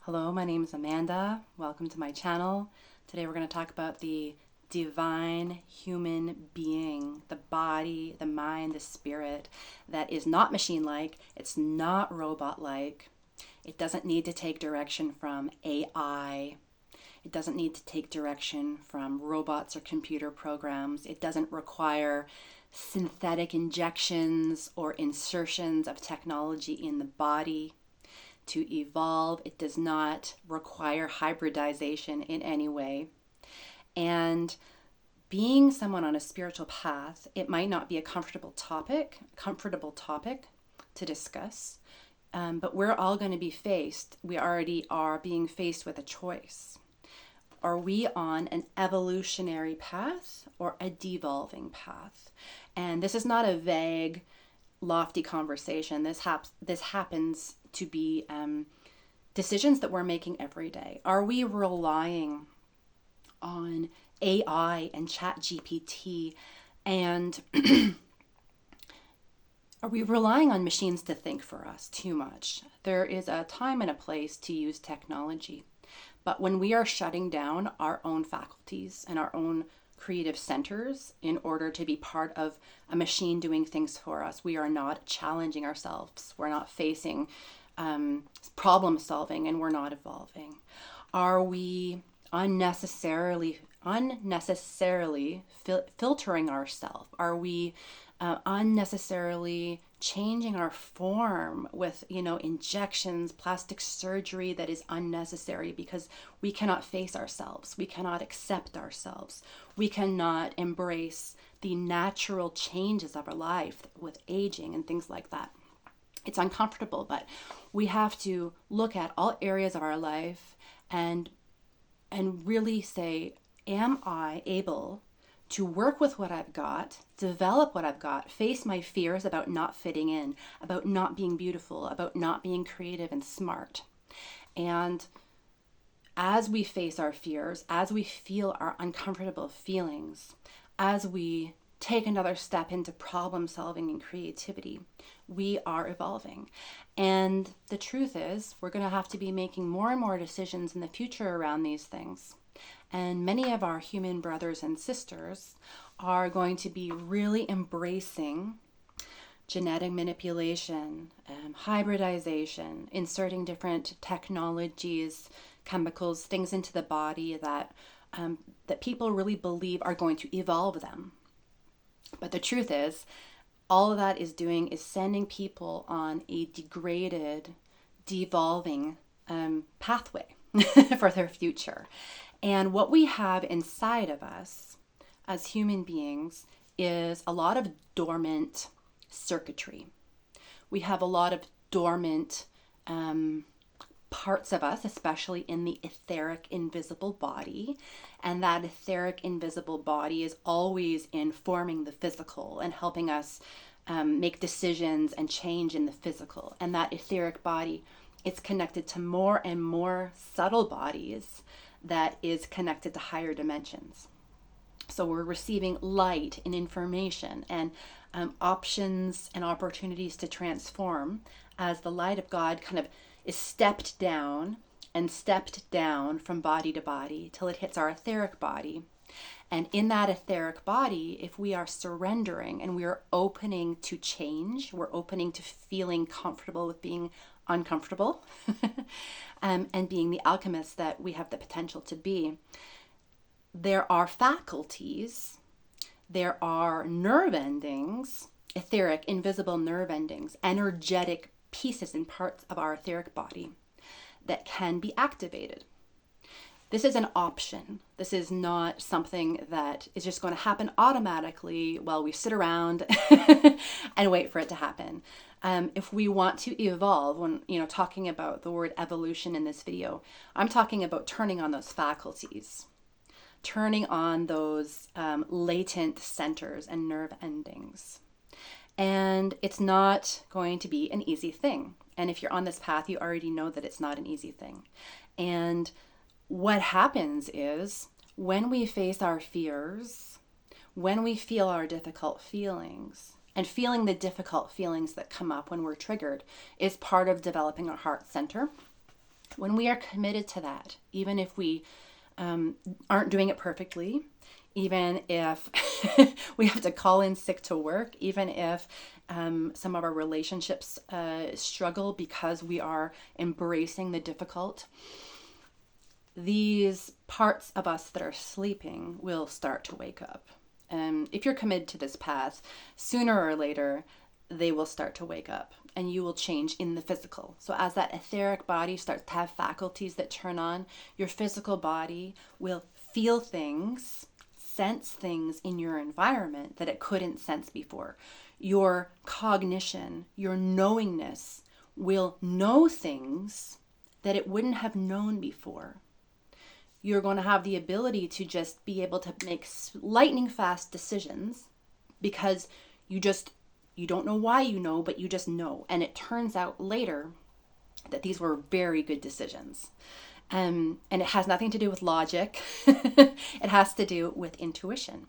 Hello, my name is Amanda. Welcome to my channel. Today we're going to talk about the divine human being, the body, the mind, the spirit that is not machine-like, it's not robot-like, it doesn't need to take direction from AI, it doesn't need to take direction from robots or computer programs, it doesn't require synthetic injections or insertions of technology in the body to evolve. It does not require hybridization in any way. And being someone on a spiritual path, it might not be a comfortable topic to discuss, but we're all going to be we already are being faced with a choice. Are we on an evolutionary path or a devolving path? And this is not a vague, lofty conversation. This happens to be decisions that we're making every day. Are we relying on AI and ChatGPT, and are we relying on machines to think for us too much? There is a time and a place to use technology, but when we are shutting down our own faculties and our own creative centers in order to be part of a machine doing things for us, we are not challenging ourselves. We're not facing problem solving, and we're not evolving. Are we unnecessarily filtering ourselves? Are we unnecessarily changing our form with injections, plastic surgery that is unnecessary because we cannot face ourselves, we cannot accept ourselves, we cannot embrace the natural changes of our life with aging and things like that? It's uncomfortable, but we have to look at all areas of our life and really say, am I able to work with what I've got, develop what I've got, face my fears about not fitting in, about not being beautiful, about not being creative and smart? And as we face our fears, as we feel our uncomfortable feelings, as we take another step into problem solving and creativity, we are evolving. And the truth is, we're going to have to be making more and more decisions in the future around these things. And many of our human brothers and sisters are going to be really embracing genetic manipulation, hybridization, inserting different technologies, chemicals, things into the body that people really believe are going to evolve them. But the truth is, all of that is doing is sending people on a degraded, devolving pathway for their future. And what we have inside of us as human beings is a lot of dormant circuitry. We have a lot of dormant parts of us, especially in the etheric invisible body. And that etheric invisible body is always informing the physical and helping us make decisions and change in the physical. And that etheric body, it's connected to more and more subtle bodies that is connected to higher dimensions. So we're receiving light and information and options and opportunities to transform as the light of God kind of is stepped down from body to body till it hits our etheric body. And in that etheric body, if we are surrendering and we are opening to change, we're opening to feeling comfortable with being uncomfortable and being the alchemist that we have the potential to be, there are faculties, there are nerve endings, etheric, invisible nerve endings, energetic pieces and parts of our etheric body that can be activated. This is an option. This is not something that is just going to happen automatically while we sit around and wait for it to happen. If we want to evolve, when talking about the word evolution in this video, I'm talking about turning on those faculties, turning on those latent centers and nerve endings. And it's not going to be an easy thing. And if you're on this path, you already know that it's not an easy thing. And what happens is when we face our fears, when we feel our difficult feelings, and feeling the difficult feelings that come up when we're triggered is part of developing our heart center. When we are committed to that, even if we aren't doing it perfectly, even if we have to call in sick to work, even if some of our relationships struggle because we are embracing the difficult, these parts of us that are sleeping will start to wake up. If you're committed to this path, sooner or later, they will start to wake up and you will change in the physical. So as that etheric body starts to have faculties that turn on, your physical body will feel things, sense things in your environment that it couldn't sense before. Your cognition, your knowingness will know things that it wouldn't have known before. You're going to have the ability to just be able to make lightning fast decisions because you don't know why you know, but you just know. And it turns out later that these were very good decisions. And it has nothing to do with logic. It has to do with intuition.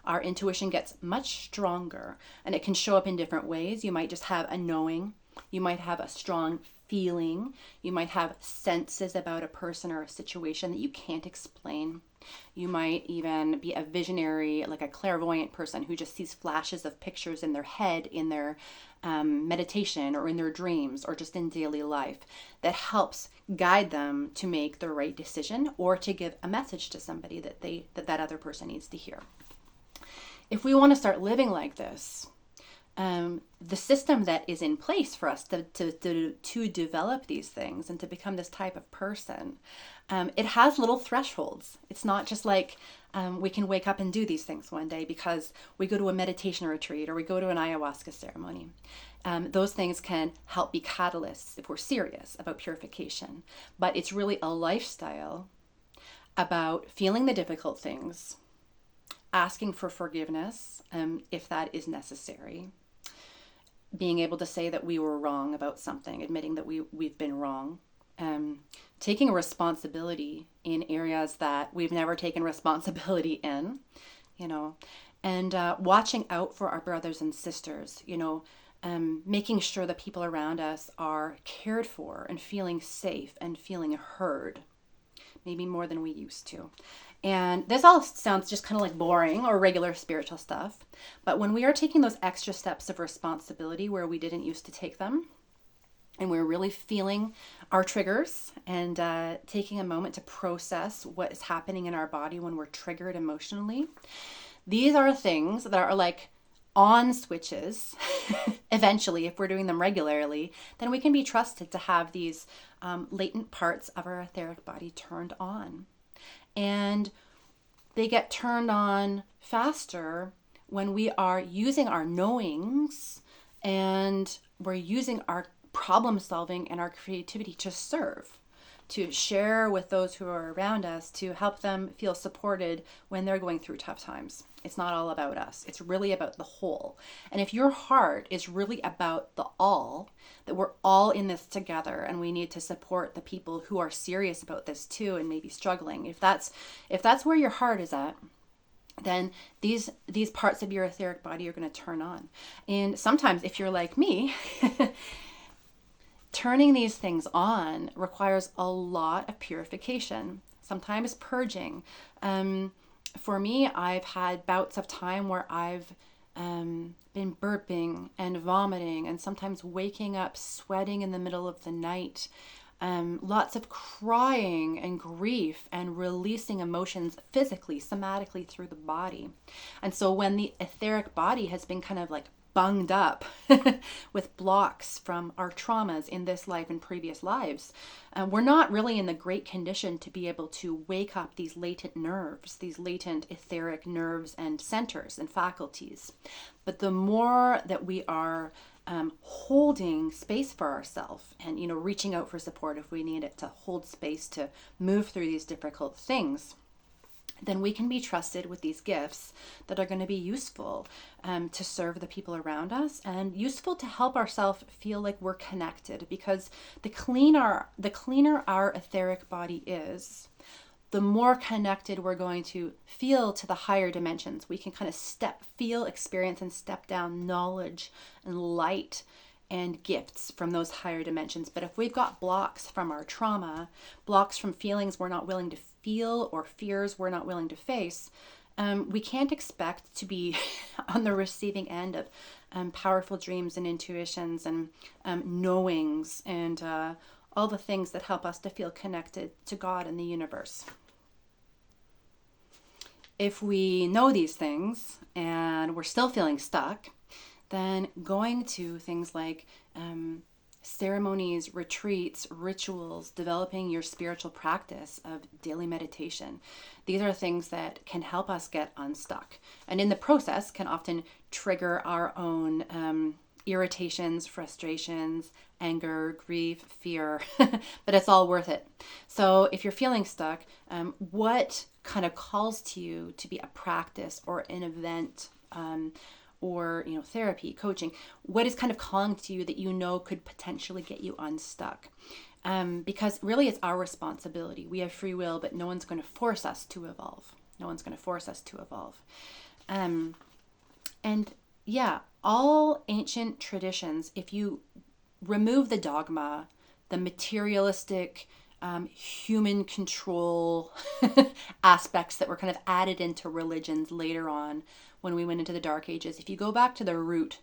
Our intuition gets much stronger and it can show up in different ways. You might just have a knowing. You might have a strong feeling. You might have senses about a person or a situation that you can't explain. You might even be a visionary, like a clairvoyant person who just sees flashes of pictures in their head, in their meditation or in their dreams or just in daily life that helps guide them to make the right decision or to give a message to somebody that other person needs to hear. If we want to start living like this, the system that is in place for us to develop these things and to become this type of person, it has little thresholds. It's not just like we can wake up and do these things one day because we go to a meditation retreat or we go to an ayahuasca ceremony. Those things can help be catalysts if we're serious about purification. But it's really a lifestyle about feeling the difficult things, asking for forgiveness if that is necessary, being able to say that we were wrong about something, admitting that we've been wrong, taking responsibility in areas that we've never taken responsibility in, and watching out for our brothers and sisters, making sure that people around us are cared for and feeling safe and feeling heard, maybe more than we used to. And this all sounds just kind of like boring or regular spiritual stuff. But when we are taking those extra steps of responsibility where we didn't used to take them, and we're really feeling our triggers and taking a moment to process what is happening in our body when we're triggered emotionally, these are things that are like on switches. Eventually, if we're doing them regularly, then we can be trusted to have these latent parts of our etheric body turned on. And they get turned on faster when we are using our knowings and we're using our problem solving and our creativity to serve, to share with those who are around us, to help them feel supported when they're going through tough times. It's not all about us. It's really about the whole. And if your heart is really about the all, that we're all in this together and we need to support the people who are serious about this too and maybe struggling. If that's where your heart is at, then these parts of your etheric body are going to turn on. And sometimes if you're like me, turning these things on requires a lot of purification, sometimes purging. For me, I've had bouts of time where I've been burping and vomiting and sometimes waking up sweating in the middle of the night. Lots of crying and grief and releasing emotions physically, somatically through the body. And so when the etheric body has been kind of like bunged up with blocks from our traumas in this life and previous lives, we're not really in the great condition to be able to wake up these latent nerves, these latent etheric nerves and centers and faculties. But the more that we are holding space for ourselves and, reaching out for support if we need it to hold space to move through these difficult things, then we can be trusted with these gifts that are going to be useful to serve the people around us and useful to help ourselves feel like we're connected. Because the cleaner our etheric body is, the more connected we're going to feel to the higher dimensions. We can kind of feel, experience, and step down knowledge and light and gifts from those higher dimensions. But if we've got blocks from our trauma, blocks from feelings we're not willing to feel or fears we're not willing to face, we can't expect to be on the receiving end of powerful dreams and intuitions and knowings and all the things that help us to feel connected to God and the universe. If we know these things and we're still feeling stuck, then going to things like ceremonies, retreats, rituals, developing your spiritual practice of daily meditation. These are things that can help us get unstuck. And in the process can often trigger our own irritations, frustrations, anger, grief, fear, but it's all worth it. So if you're feeling stuck, what kind of calls to you to be a practice or an event, or therapy, coaching, what is kind of calling to you that could potentially get you unstuck? Because really it's our responsibility. We have free will, but no one's going to force us to evolve. No one's going to force us to evolve. And yeah, all ancient traditions, if you remove the dogma, the materialistic, human control aspects that were kind of added into religions later on when we went into the Dark Ages, if you go back to the root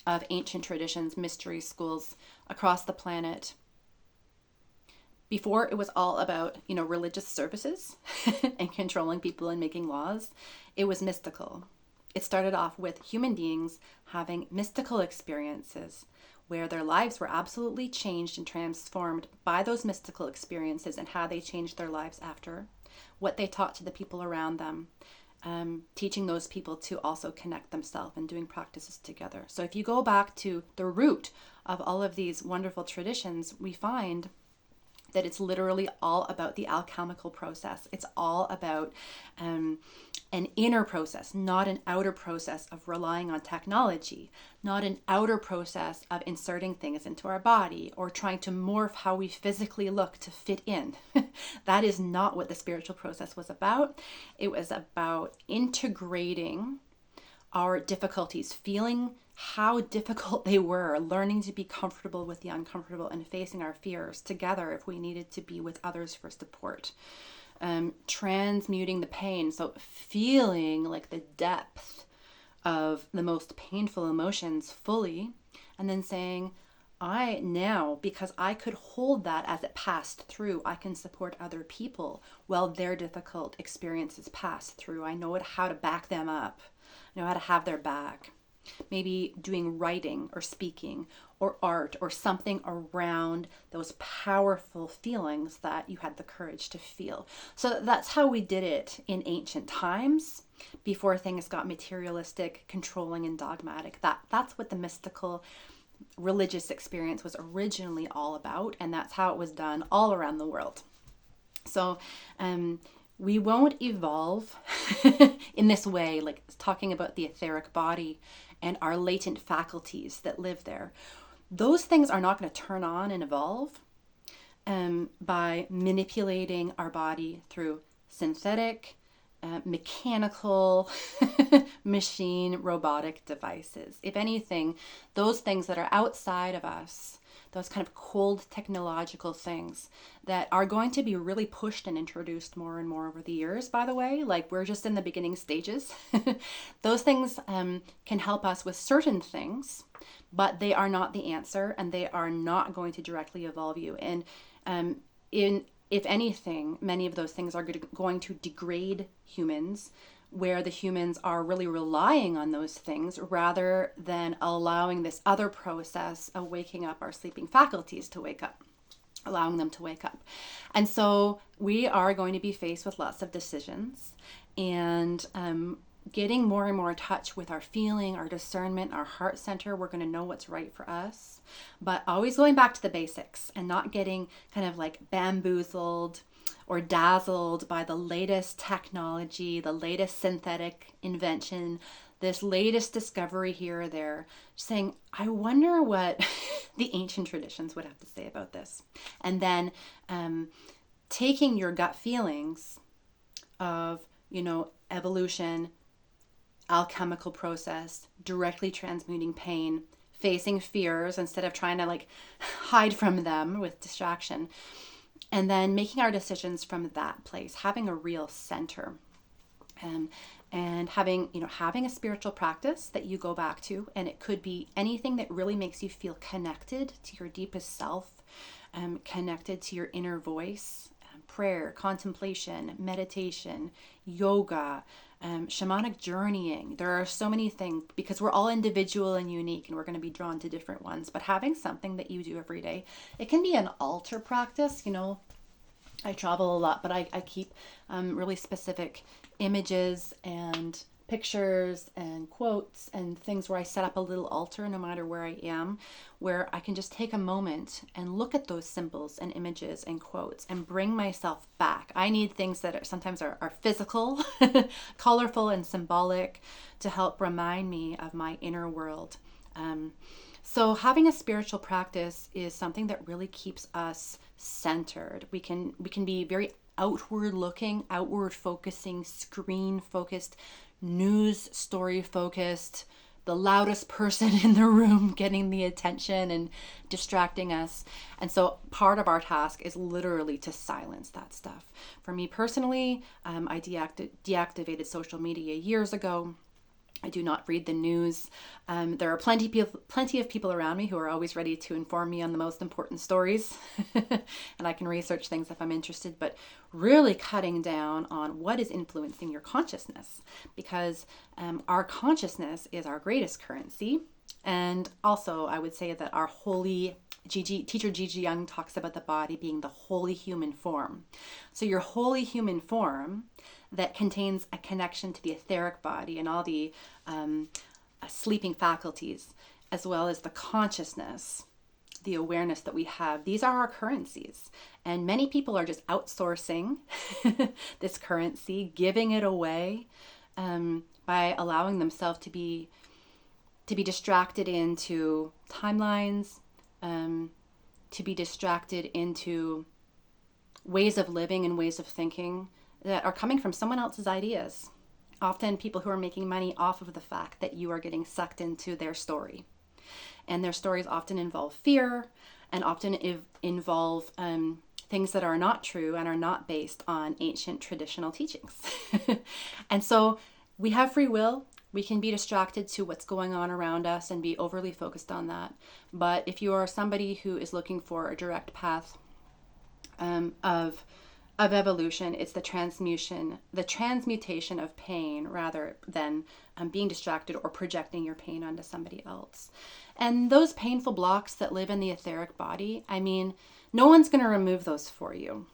of ancient traditions, mystery schools across the planet, before it was all about, religious services and controlling people and making laws, it was mystical. It started off with human beings having mystical experiences where their lives were absolutely changed and transformed by those mystical experiences and how they changed their lives after, what they taught to the people around them, teaching those people to also connect themselves and doing practices together. So if you go back to the root of all of these wonderful traditions, we find that it's literally all about the alchemical process. It's all about an inner process, not an outer process of relying on technology, not an outer process of inserting things into our body or trying to morph how we physically look to fit in. That is not what the spiritual process was about. It was about integrating our difficulties, feeling how difficult they were, learning to be comfortable with the uncomfortable and facing our fears together if we needed to be with others for support. Transmuting the pain, so feeling like the depth of the most painful emotions fully, and then saying, I now, because I could hold that as it passed through, I can support other people while their difficult experiences pass through. I know how to back them up. I know how to have their back. Maybe doing writing or speaking or art or something around those powerful feelings that you had the courage to feel. So that's how we did it in ancient times before things got materialistic, controlling, and dogmatic. That's what the mystical religious experience was originally all about, and that's how it was done all around the world. So we won't evolve in this way, like talking about the etheric body and our latent faculties that live there. Those things are not going to turn on and evolve by manipulating our body through synthetic, mechanical, machine, robotic devices. If anything, those things that are outside of us, those kind of cold technological things that are going to be really pushed and introduced more and more over the years, by the way, like we're just in the beginning stages. Those things can help us with certain things, but they are not the answer and they are not going to directly evolve you. And if anything, many of those things are going to degrade humans, where the humans are really relying on those things rather than allowing this other process of waking up our sleeping faculties to wake up, allowing them to wake up. And so we are going to be faced with lots of decisions and getting more and more in touch with our feeling, our discernment, our heart center. We're going to know what's right for us, but always going back to the basics and not getting kind of like bamboozled or dazzled by the latest technology, the latest synthetic invention, this latest discovery here or there, saying, I wonder what the ancient traditions would have to say about this. And then taking your gut feelings of, evolution, alchemical process, directly transmuting pain, facing fears instead of trying to like hide from them with distraction. And then making our decisions from that place, having a real center. And having, having a spiritual practice that you go back to, and it could be anything that really makes you feel connected to your deepest self, connected to your inner voice, prayer, contemplation, meditation, yoga, shamanic journeying. There are so many things because we're all individual and unique, and we're going to be drawn to different ones. But having something that you do every day, it can be an altar practice. I travel a lot, but I keep really specific images and pictures and quotes and things where I set up a little altar no matter where I am, where I can just take a moment and look at those symbols and images and quotes and bring myself back. I need things that sometimes are physical, colorful and symbolic to help remind me of my inner world. So having a spiritual practice is something that really keeps us centered. We can be very outward looking, outward focusing, screen focused, news story focused, the loudest person in the room getting the attention and distracting us. And so part of our task is literally to silence that stuff. For me personally, I deactivated social media years ago. I do not read the news. There are plenty of people around me who are always ready to inform me on the most important stories. And I can research things if I'm interested, but really cutting down on what is influencing your consciousness, because our consciousness is our greatest currency. And also I would say that our holy teacher Gigi Young talks about the body being the holy human form. So your holy human form that contains a connection to the etheric body and all the sleeping faculties, as well as the consciousness, the awareness that we have. These are our currencies. And many people are just outsourcing this currency, giving it away by allowing themselves to be distracted into timelines, to be distracted into ways of living and ways of thinking that are coming from someone else's ideas. Often people who are making money off of the fact that you are getting sucked into their story. And their stories often involve fear and often involve things that are not true and are not based on ancient traditional teachings. And so we have free will. We can be distracted to what's going on around us and be overly focused on that. But if you are somebody who is looking for a direct path of evolution, it's the transmutation of pain rather than being distracted or projecting your pain onto somebody else. And those painful blocks that live in the etheric body, no one's going to remove those for you.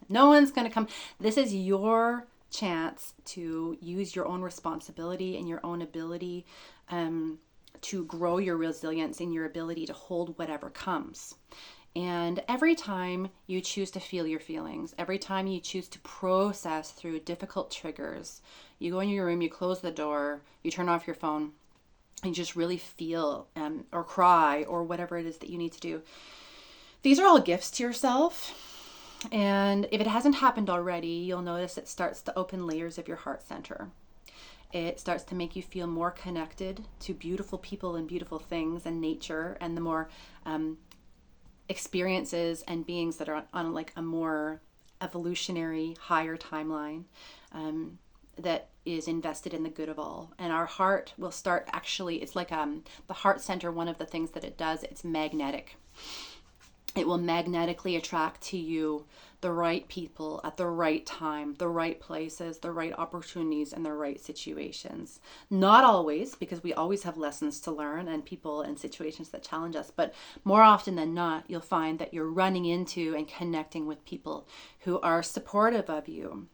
No one's going to come. This is your chance to use your own responsibility and your own ability to grow your resilience and your ability to hold whatever comes. And every time you choose to feel your feelings, every time you choose to process through difficult triggers, you go in your room, you close the door, you turn off your phone, and just really feel or cry or whatever it is that you need to do. These are all gifts to yourself. And if it hasn't happened already, you'll notice it starts to open layers of your heart center. It starts to make you feel more connected to beautiful people and beautiful things and nature, and the more experiences and beings that are on like a more evolutionary, higher timeline that is invested in the good of all. And our heart will start, actually, it's like the heart center, one of the things that it does, it's magnetic. It will magnetically attract to you the right people at the right time, the right places, the right opportunities, and the right situations. Not always, because we always have lessons to learn and people and situations that challenge us, but more often than not, you'll find that you're running into and connecting with people who are supportive of you.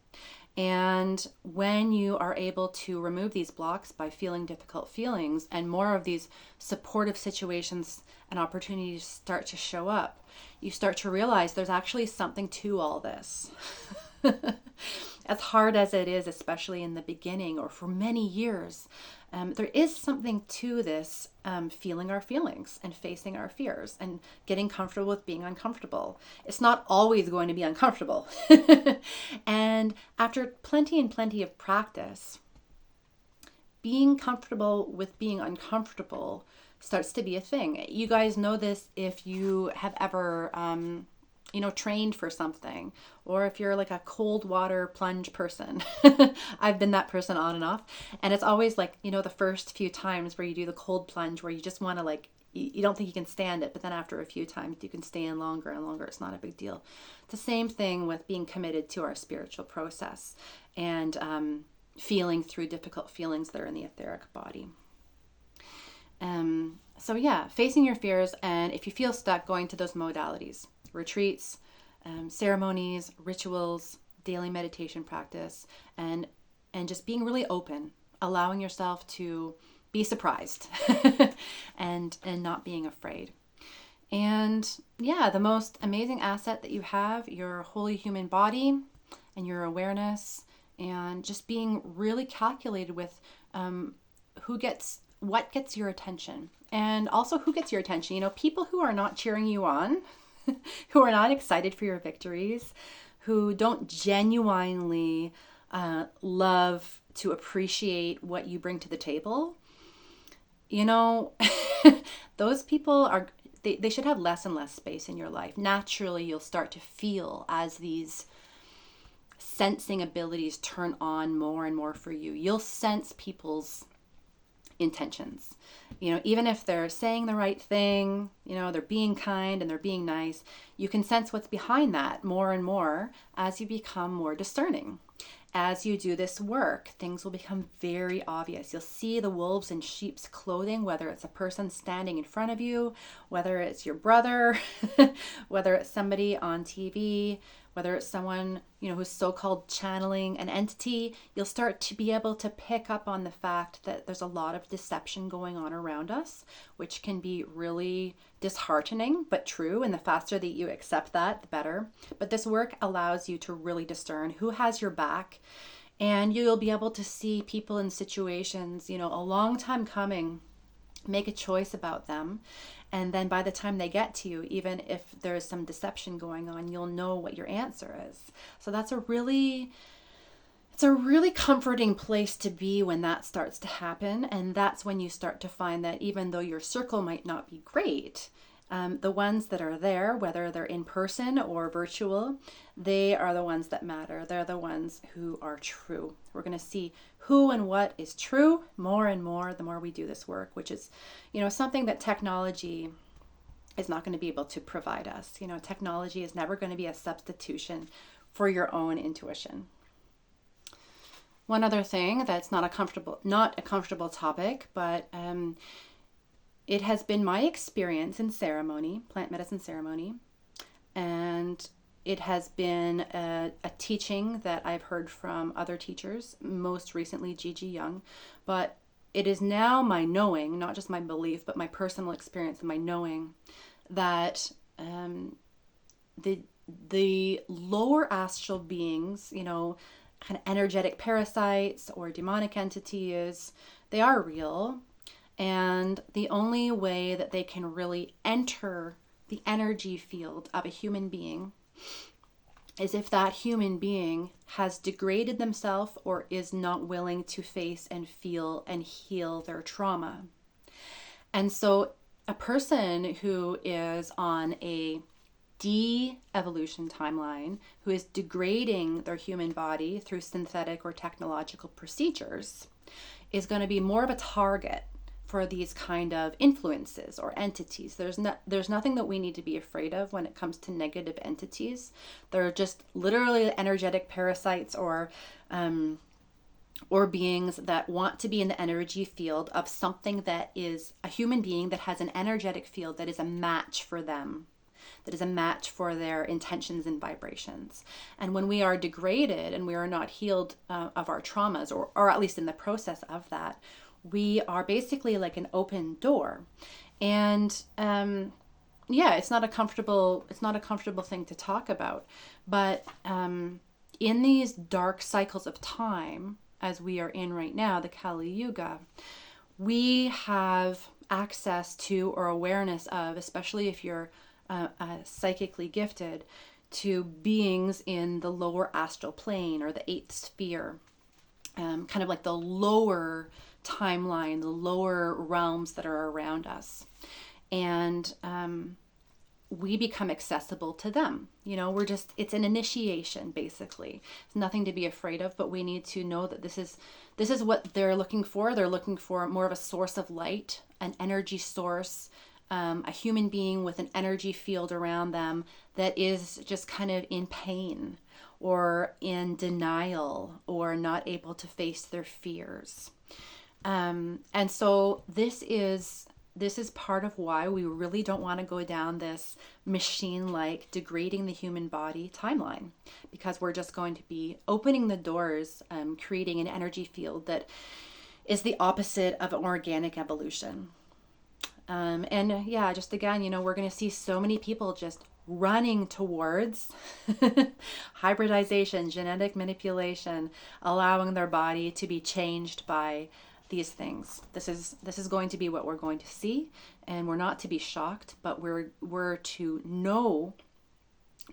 And when you are able to remove these blocks by feeling difficult feelings, and more of these supportive situations and opportunities start to show up, you start to realize there's actually something to all this. As hard as it is, especially in the beginning or for many years, there is something to this feeling our feelings and facing our fears and getting comfortable with being uncomfortable. It's not always going to be uncomfortable. And after plenty and plenty of practice, being comfortable with being uncomfortable starts to be a thing. You guys know this if you have ever, trained for something, or if you're like a cold water plunge person. I've been that person on and off. And it's always like, the first few times where you do the cold plunge where you just want to like, you don't think you can stand it, but then after a few times you can stay in longer and longer. It's not a big deal. It's the same thing with being committed to our spiritual process and feeling through difficult feelings that are in the etheric body. So yeah, facing your fears, and if you feel stuck, going to those modalities, retreats, ceremonies, rituals, daily meditation practice, and just being really open, allowing yourself to be surprised and not being afraid. And yeah, the most amazing asset that you have, your holy human body and your awareness, and just being really calculated with what gets your attention, and also who gets your attention. People who are not cheering you on, who are not excited for your victories, who don't genuinely love to appreciate what you bring to the table. Those people they should have less and less space in your life. Naturally, you'll start to feel as these sensing abilities turn on more and more for you. You'll sense people's intentions. Even if they're saying the right thing, they're being kind and they're being nice, you can sense what's behind that more and more as you become more discerning. As you do this work, things will become very obvious. You'll see the wolves in sheep's clothing, whether it's a person standing in front of you, whether it's your brother, whether it's somebody on TV, whether it's someone, who's so-called channeling an entity. You'll start to be able to pick up on the fact that there's a lot of deception going on around us, which can be really disheartening, but true. And the faster that you accept that, the better. But this work allows you to really discern who has your back, and you'll be able to see people in situations, a long time coming, make a choice about them. And then by the time they get to you, even if there's some deception going on, you'll know what your answer is. So it's a really comforting place to be when that starts to happen. And that's when you start to find that even though your circle might not be great, the ones that are there, whether they're in person or virtual, they are the ones that matter. They're the ones who are true. We're going to see who and what is true more and more the more we do this work, which is, something that technology is not going to be able to provide us. Technology is never going to be a substitution for your own intuition. One other thing that's not a comfortable topic, but it has been my experience in ceremony, plant medicine ceremony, and it has been a teaching that I've heard from other teachers, most recently Gigi Young, but it is now my knowing, not just my belief, but my personal experience and my knowing that the lower astral beings, kind of energetic parasites or demonic entities, they are real. And the only way that they can really enter the energy field of a human being is if that human being has degraded themselves or is not willing to face and feel and heal their trauma. And so a person who is on a de-evolution timeline, who is degrading their human body through synthetic or technological procedures, is going to be more of a target for these kind of influences or entities. There's nothing that we need to be afraid of when it comes to negative entities. They're just literally energetic parasites or beings that want to be in the energy field of something that is a human being that has an energetic field that is a match for them, that is a match for their intentions and vibrations. And when we are degraded and we are not healed of our traumas, or at least in the process of that, we are basically like an open door. And it's not a comfortable thing to talk about. But in these dark cycles of time, as we are in right now, the Kali Yuga, we have access to or awareness of, especially if you're psychically gifted, to beings in the lower astral plane or the eighth sphere, kind of like the lower timeline, the lower realms that are around us. And we become accessible to them. It's an initiation, basically. It's nothing to be afraid of, but we need to know that this is what they're looking for. They're looking for more of a source of light, an energy source, a human being with an energy field around them that is just kind of in pain or in denial or not able to face their fears. And so this is part of why we really don't want to go down this machine-like degrading the human body timeline, because we're just going to be opening the doors, creating an energy field that is the opposite of an organic evolution. And yeah, just again, we're going to see so many people just running towards hybridization, genetic manipulation, allowing their body to be changed by these things. This is going to be what we're going to see, and we're not to be shocked, but we're to know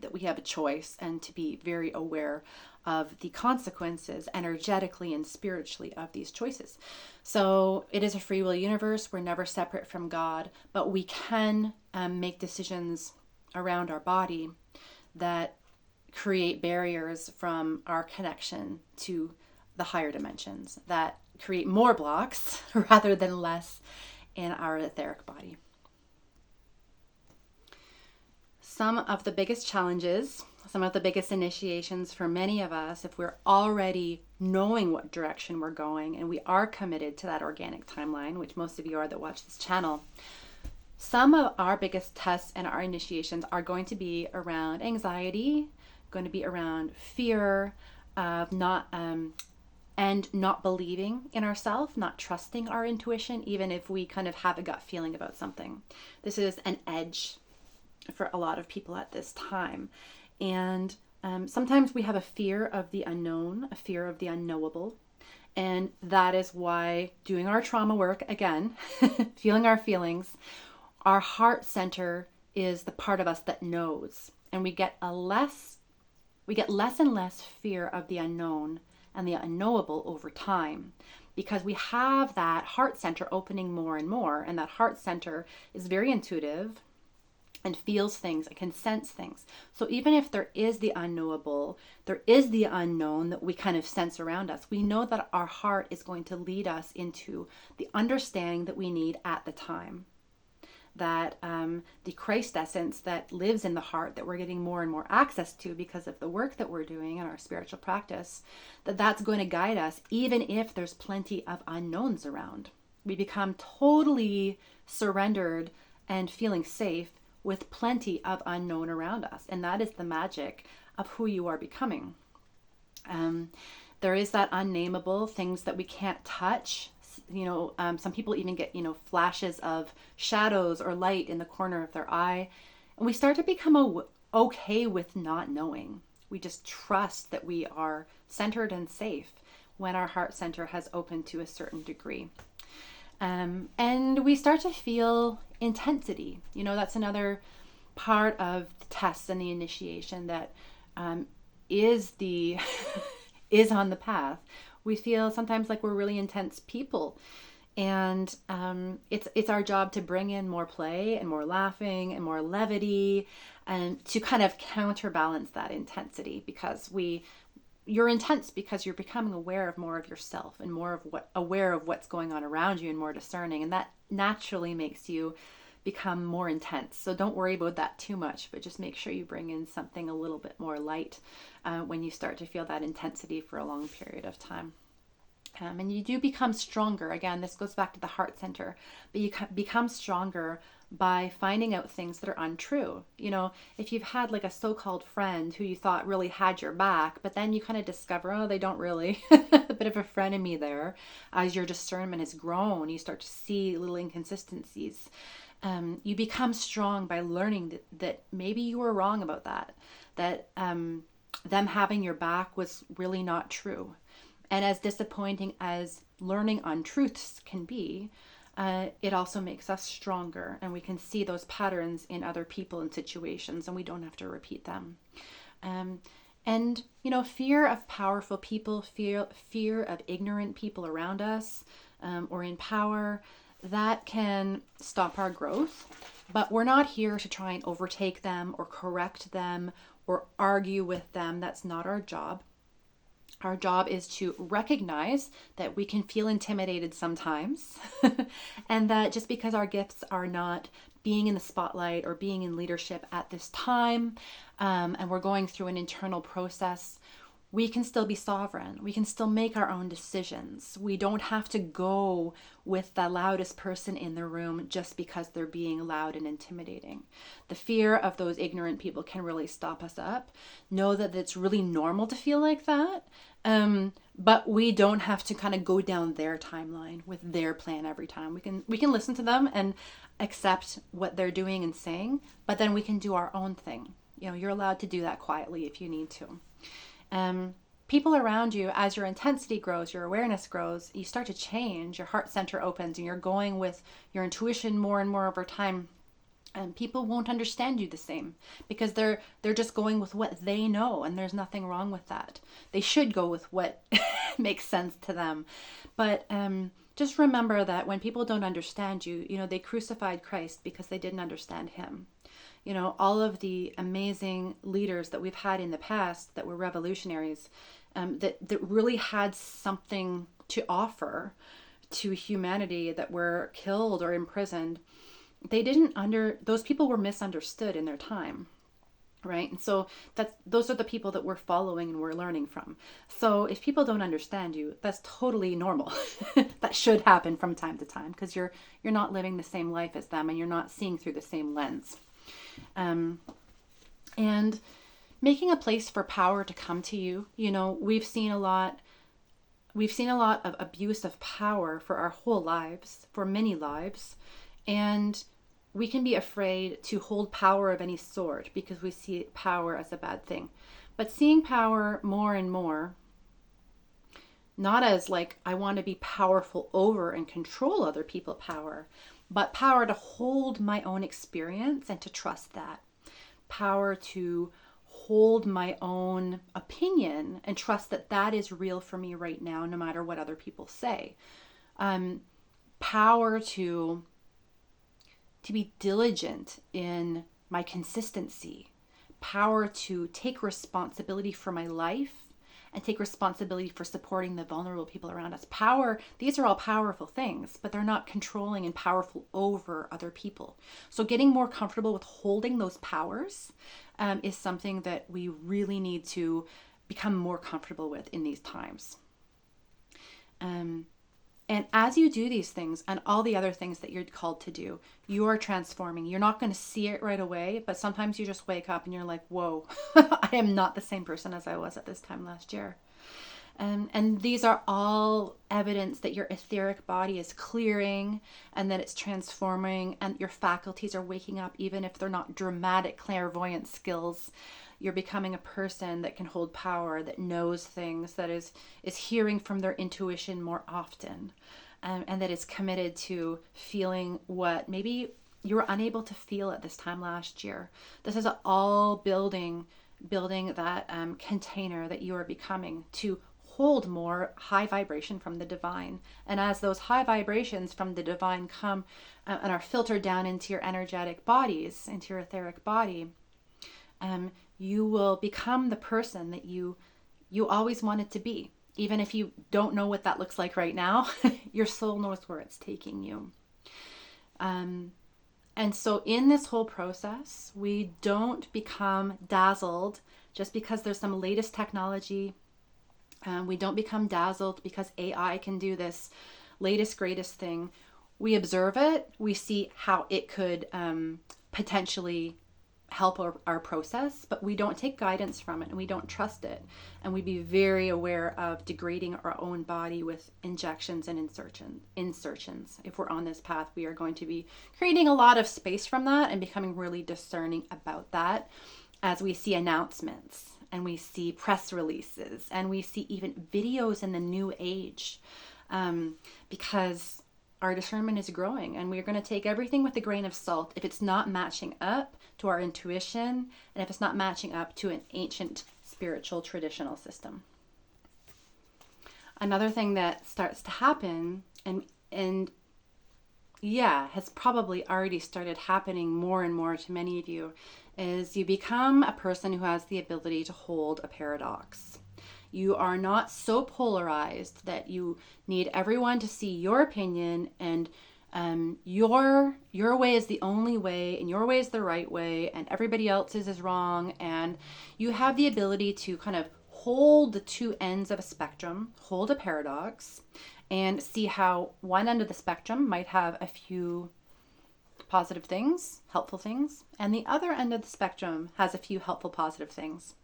that we have a choice and to be very aware of the consequences energetically and spiritually of these choices. So it is a free will universe. We're never separate from God, but we can make decisions around our body that create barriers from our connection to the higher dimensions, that create more blocks rather than less in our etheric body. Some of the biggest challenges, some of the biggest initiations for many of us, if we're already knowing what direction we're going and we are committed to that organic timeline, which most of you are that watch this channel, some of our biggest tests and our initiations are going to be around anxiety, going to be around fear of not believing in ourselves, not trusting our intuition, even if we kind of have a gut feeling about something. This is an edge for a lot of people at this time. And sometimes we have a fear of the unknown, a fear of the unknowable. And that is why doing our trauma work, again, feeling our feelings, our heart center is the part of us that knows. And we get less and less fear of the unknown and the unknowable over time, because we have that heart center opening more and more. And that heart center is very intuitive and feels things and can sense things. So even if there is the unknowable, there is the unknown that we kind of sense around us, we know that our heart is going to lead us into the understanding that we need at the time. That the Christ essence that lives in the heart, that we're getting more and more access to because of the work that we're doing in our spiritual practice, that's going to guide us even if there's plenty of unknowns around. We become totally surrendered and feeling safe with plenty of unknown around us. And that is the magic of who you are becoming. There is that unnameable, things that we can't touch. Some people even get, flashes of shadows or light in the corner of their eye. And we start to become okay with not knowing. We just trust that we are centered and safe when our heart center has opened to a certain degree. And we start to feel intensity. That's another part of the tests and the initiation that is on the path. We feel sometimes like we're really intense people, and it's our job to bring in more play and more laughing and more levity, and to kind of counterbalance that intensity, because you're intense because you're becoming aware of more of yourself and aware of what's going on around you and more discerning, and that naturally makes you become more intense. So don't worry about that too much, but just make sure you bring in something a little bit more light when you start to feel that intensity for a long period of time. And you do become stronger. Again, this goes back to the heart center, but you become stronger by finding out things that are untrue. If you've had like a so-called friend who you thought really had your back, but then you kind of discover, oh, they don't really, a bit of a frenemy there. As your discernment has grown, you start to see little inconsistencies. You become strong by learning that maybe you were wrong about that them having your back was really not true. And as disappointing as learning untruths can be, it also makes us stronger, and we can see those patterns in other people and situations, and we don't have to repeat them. And fear of powerful people, fear of ignorant people around us, or in power, that can stop our growth. But we're not here to try and overtake them or correct them or argue with them. That's not our job. Our job is to recognize that we can feel intimidated sometimes and that just because our gifts are not being in the spotlight or being in leadership at this time, and we're going through an internal process, we can still be sovereign. We can still make our own decisions. We don't have to go with the loudest person in the room just because they're being loud and intimidating. The fear of those ignorant people can really stop us up. Know that it's really normal to feel like that. But we don't have to kind of go down their timeline with their plan every time. We can listen to them and accept what they're doing and saying, but then we can do our own thing. You know, you're allowed to do that quietly if you need to. People around you, as your intensity grows, your awareness grows, you start to change, your heart center opens, and you're going with your intuition more and more over time. And people won't understand you the same because they're just going with what they know, and there's nothing wrong with that. They should go with what makes sense to them. But just remember that when people don't understand you, you know, they crucified Christ because they didn't understand him. You know, all of the amazing leaders that we've had in the past that were revolutionaries, that really had something to offer to humanity, that were killed or imprisoned, those people were misunderstood in their time, right? And so those are the people that we're following and we're learning from. So if people don't understand you, that's totally normal. That should happen from time to time because you're not living the same life as them and you're not seeing through the same lens. And making a place for power to come to you. You know, we've seen a lot of abuse of power for our whole lives, for many lives. And we can be afraid to hold power of any sort because we see power as a bad thing. But seeing power more and more, not as like, I want to be powerful over and control other people's power, but power to hold my own experience and to trust that. Power to hold my own opinion and trust that that is real for me right now, no matter what other people say. Power to be diligent in my consistency. Power to take responsibility for my life and take responsibility for supporting the vulnerable people around us. Power, these are all powerful things, but they're not controlling and powerful over other people. So getting more comfortable with holding those powers is something that we really need to become more comfortable with in these times. And as you do these things and all the other things that you're called to do, you are transforming. You're not going to see it right away, but sometimes you just wake up and you're like, whoa, I am not the same person as I was at this time last year. And these are all evidence that your etheric body is clearing and that it's transforming and your faculties are waking up, even if they're not dramatic clairvoyant skills. You're becoming a person that can hold power, that knows things, that is hearing from their intuition more often, and that is committed to feeling what maybe you were unable to feel at this time last year. This is all building that container that you are becoming to hold more high vibration from the divine. And as those high vibrations from the divine come and are filtered down into your energetic bodies, into your etheric body, you will become the person that you always wanted to be. Even if you don't know what that looks like right now, your soul knows where it's taking you. And so in this whole process, we don't become dazzled just because there's some latest technology. We don't become dazzled because AI can do this latest, greatest thing. We observe it. We see how it could potentially help our process, but we don't take guidance from it and we don't trust it. And we be very aware of degrading our own body with injections and insertions. If we're on this path, we are going to be creating a lot of space from that and becoming really discerning about that as we see announcements and we see press releases and we see even videos in the new age, because our discernment is growing and we're going to take everything with a grain of salt if it's not matching up to our intuition and if it's not matching up to an ancient spiritual traditional system. Another thing that starts to happen, and and yeah, has probably already started happening more and more to many of you, is you become a person who has the ability to hold a paradox. You are not so polarized that you need everyone to see your opinion, and your way is the only way, and your way is the right way, and everybody else's is wrong. And you have the ability to kind of hold the two ends of a spectrum, hold a paradox, and see how one end of the spectrum might have a few positive things, helpful things, and the other end of the spectrum has a few helpful, positive things.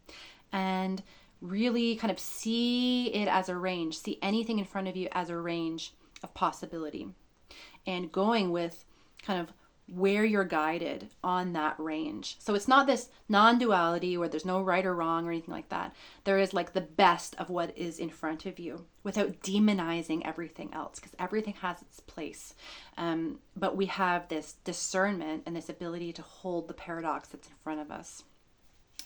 And really kind of see it as a range, see anything in front of you as a range of possibility, and going with kind of where you're guided on that range. So it's not this non-duality where there's no right or wrong or anything like that. There is like the best of what is in front of you without demonizing everything else, because everything has its place. But we have this discernment and this ability to hold the paradox that's in front of us.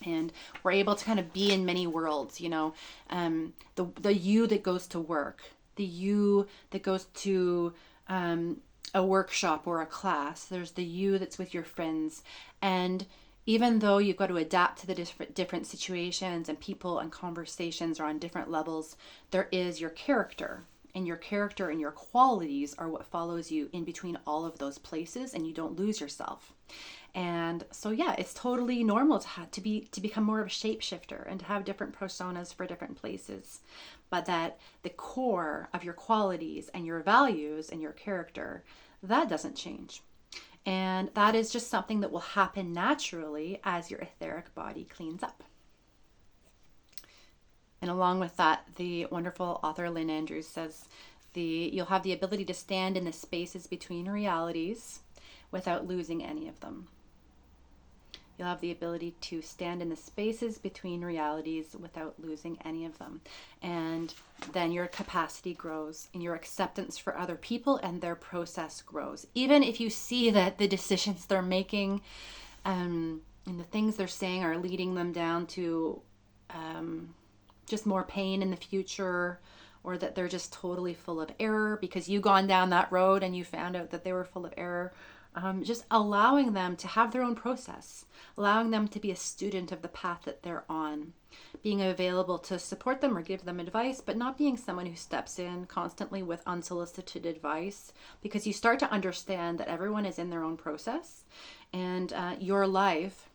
And we're able to kind of be in many worlds, you know, the you that goes to work, the you that goes to a workshop or a class. There's the you that's with your friends. And even though you've got to adapt to the different situations and people and conversations are on different levels, there is your character. And your character and your qualities are what follows you in between all of those places, and you don't lose yourself. And so, yeah, it's totally normal to become more of a shapeshifter and to have different personas for different places. But that the core of your qualities and your values and your character, that doesn't change. And that is just something that will happen naturally as your etheric body cleans up. And along with that, the wonderful author Lynn Andrews says you'll have the ability to stand in the spaces between realities without losing any of them. You'll have the ability to stand in the spaces between realities without losing any of them. And then your capacity grows and your acceptance for other people and their process grows. Even if you see that the decisions they're making and the things they're saying are leading them down to just more pain in the future, or that they're just totally full of error because you've gone down that road and you found out that they were full of error. Just allowing them to have their own process, allowing them to be a student of the path that they're on, being available to support them or give them advice, but not being someone who steps in constantly with unsolicited advice, because you start to understand that everyone is in their own process, and your life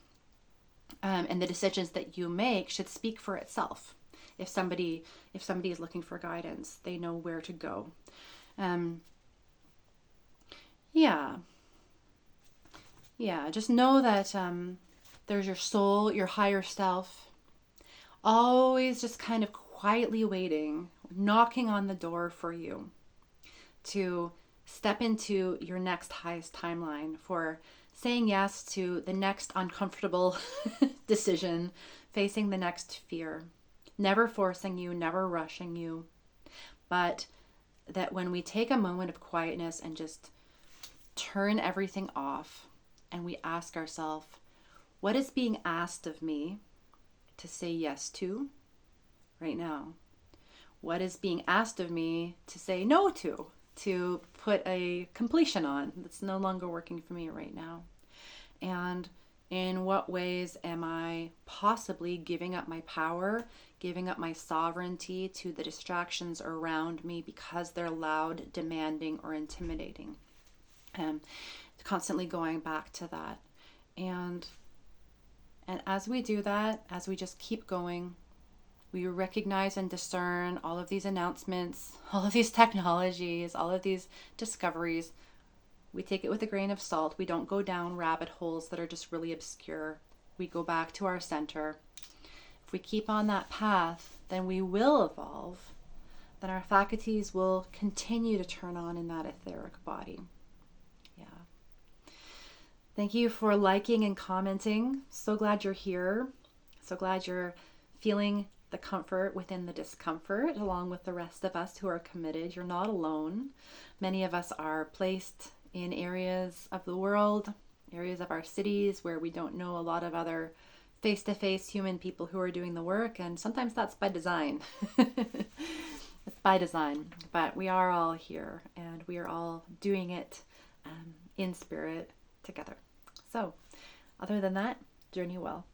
and the decisions that you make should speak for itself. If somebody is looking for guidance, they know where to go. Just know that there's your soul, your higher self, always just kind of quietly waiting, knocking on the door for you to step into your next highest timeline, for saying yes to the next uncomfortable decision, facing the next fear. Never forcing you, never rushing you, but that when we take a moment of quietness and just turn everything off and we ask ourselves, what is being asked of me to say yes to right now? What is being asked of me to say no to put a completion on that's no longer working for me right now? And in what ways am I possibly giving up my power, giving up my sovereignty to the distractions around me because they're loud, demanding, or intimidating? Constantly going back to that. And as we do that, as we just keep going, we recognize and discern all of these announcements, all of these technologies, all of these discoveries. We take it with a grain of salt. We don't go down rabbit holes that are just really obscure. We go back to our center. If we keep on that path, then we will evolve. Then our faculties will continue to turn on in that etheric body. Yeah. Thank you for liking and commenting. So glad you're here. So glad you're feeling the comfort within the discomfort, along with the rest of us who are committed. You're not alone. Many of us are placed in areas of the world, areas of our cities where we don't know a lot of other face-to-face human people who are doing the work, and sometimes that's by design. by design, but we are all here and we are all doing it in spirit together. So other than that, journey well.